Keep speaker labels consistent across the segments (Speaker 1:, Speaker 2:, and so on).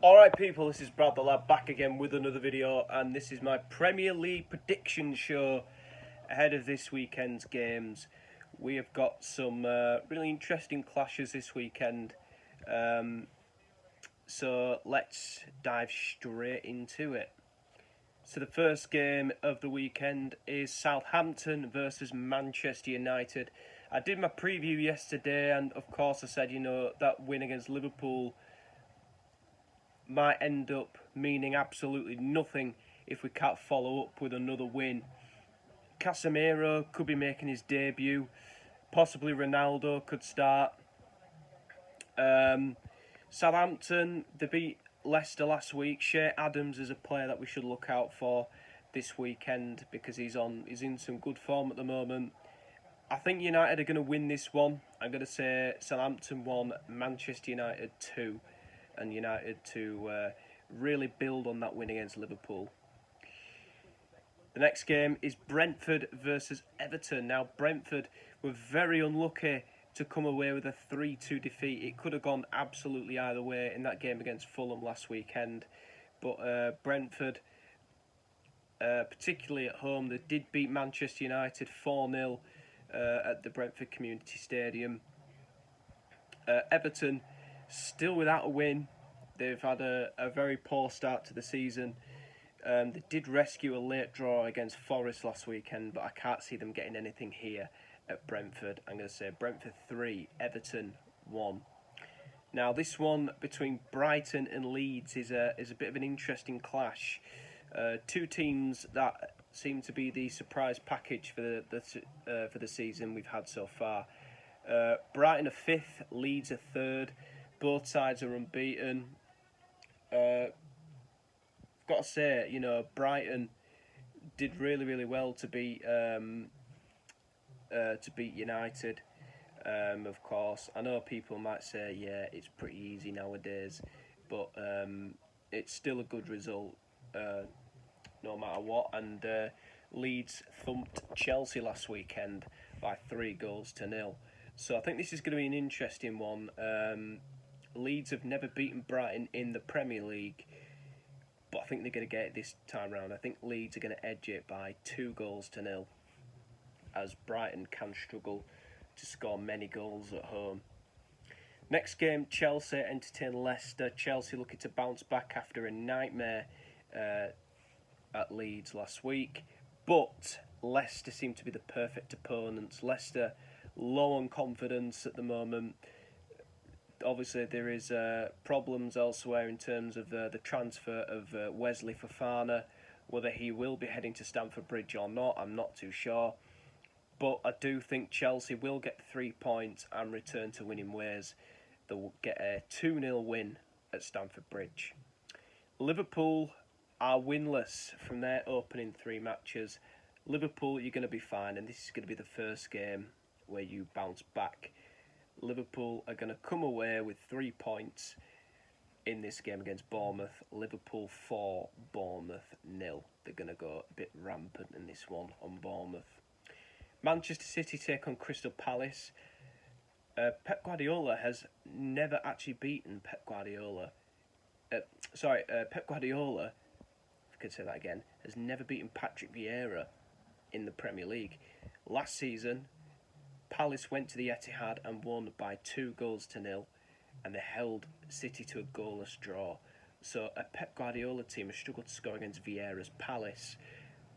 Speaker 1: Alright people, this is Brad the Lad back again with another video, and this is my Premier League prediction show ahead of this weekend's games. We have got some really interesting clashes this weekend, so let's dive straight into it. So the first game of the weekend is Southampton versus Manchester United. I did my preview yesterday, and of course I said, that win against Liverpool might end up meaning absolutely nothing if we can't follow up with another win. Casemiro could be making his debut. Possibly Ronaldo could start. Southampton, they beat Leicester last week. Shea Adams is a player that we should look out for this weekend because he's in some good form at the moment. I think United are going to win this one. I'm going to say Southampton 1, Manchester United 2. And United to really build on that win against Liverpool. The next game is Brentford versus Everton. Now, Brentford were very unlucky to come away with a 3-2 defeat. It could have gone absolutely either way in that game against Fulham last weekend. But Brentford, particularly at home, they did beat Manchester United 4-0 at the Brentford Community Stadium. Everton, still without a win. They've had a very poor start to the season. They did rescue a late draw against Forest last weekend, but I can't see them getting anything here at Brentford. I'm going to say Brentford 3, Everton 1. Now, this one between Brighton and Leeds is a bit of an interesting clash. Two teams that seem to be the surprise package for the season we've had so far. Brighton are 5th, Leeds are 3rd. Both sides are unbeaten. I've got to say, Brighton did really, really well to beat United. Of course, I know people might say, yeah, it's pretty easy nowadays, but it's still a good result, no matter what. And Leeds thumped Chelsea last weekend by 3-0. So I think this is going to be an interesting one. Leeds have never beaten Brighton in the Premier League, but I think they're going to get it this time round. I think Leeds are going to edge it by 2-0, as Brighton can struggle to score many goals at home. Next game, Chelsea entertain Leicester. Chelsea looking to bounce back after a nightmare at Leeds last week, but Leicester seem to be the perfect opponents. Leicester low on confidence at the moment. Obviously, there is problems elsewhere in terms of the transfer of Wesley Fofana. Whether he will be heading to Stamford Bridge or not, I'm not too sure. But I do think Chelsea will get 3 points and return to winning ways. They will get a 2-0 win at Stamford Bridge. Liverpool are winless from their opening 3 matches. Liverpool, you're going to be fine, and this is going to be the first game where you bounce back. Liverpool are going to come away with 3 points in this game against Bournemouth. Liverpool 4, Bournemouth 0. They're going to go a bit rampant in this one on Bournemouth. Manchester City take on Crystal Palace. Pep Guardiola has never actually beaten Pep Guardiola, if I could say that again, has never beaten Patrick Vieira in the Premier League. Last season, Palace went to the Etihad and won by 2-0, and they held City to a goalless draw. So a Pep Guardiola team has struggled to score against Vieira's Palace,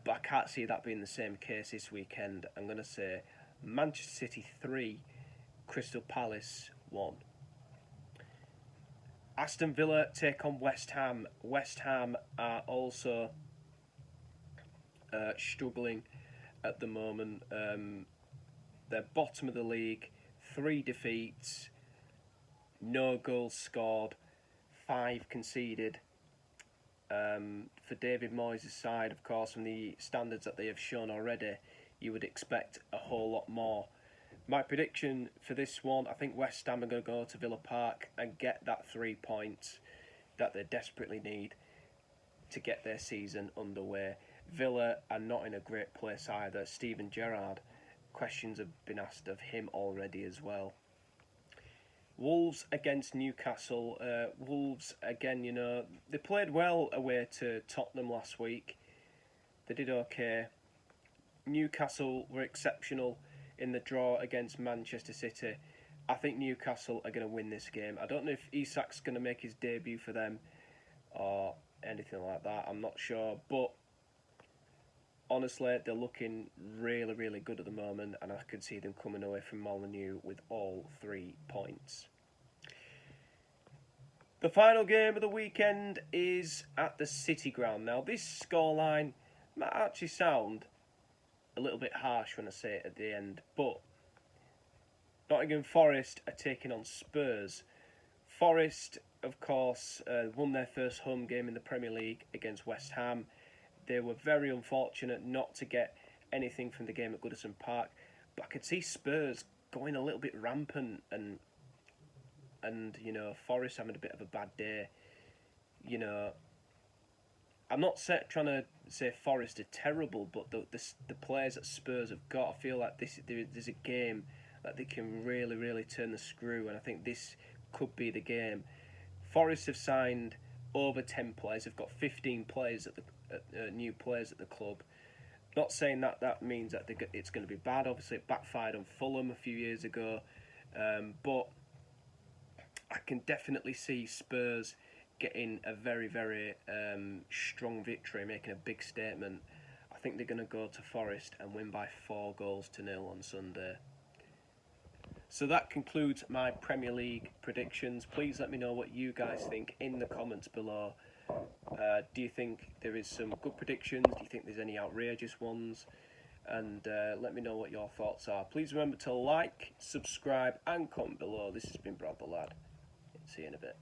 Speaker 1: but I can't see that being the same case this weekend. I'm going to say Manchester City 3, Crystal Palace 1. Aston Villa take on West Ham. West Ham are also struggling at the moment. They're bottom of the league, 3 defeats, no goals scored, 5 conceded. For David Moyes' side, of course, from the standards that they have shown already, you would expect a whole lot more. My prediction for this one, I think West Ham are going to go to Villa Park and get that 3 points that they desperately need to get their season underway. Villa are not in a great place either. Steven Gerrard, questions have been asked of him already as well. Wolves against Newcastle. Wolves, again, you know, they played well away to Tottenham last week. They did okay. Newcastle were exceptional in the draw against Manchester City. I think Newcastle are going to win this game. I don't know if Isak's going to make his debut for them or anything like that. I'm not sure. But honestly, they're looking really, really good at the moment, and I could see them coming away from Molineux with all 3 points. The final game of the weekend is at the City Ground. Now, this scoreline might actually sound a little bit harsh when I say it at the end, but Nottingham Forest are taking on Spurs. Forest, of course, won their first home game in the Premier League against West Ham. They were very unfortunate not to get anything from the game at Goodison Park, but I could see Spurs going a little bit rampant and you know, Forest having a bit of a bad day. You know, I'm not trying to say Forest are terrible, but the players that Spurs have got, I feel like there's a game that they can really, really turn the screw, and I think this could be the game. Forest have signed over 10 players. They've got 15 players new players at the club. Not saying that means that it's going to be bad. Obviously, it backfired on Fulham a few years ago, but I can definitely see Spurs getting a very, very strong victory, making a big statement. I think they're going to go to Forest and win by 4-0 on Sunday. So that concludes my Premier League predictions. Please let me know what you guys think in the comments below. Do you think there is some good predictions? Do you think there's any outrageous ones? And let me know what your thoughts are. Please remember to like, subscribe and comment below. This has been Brad the Lad. See you in a bit.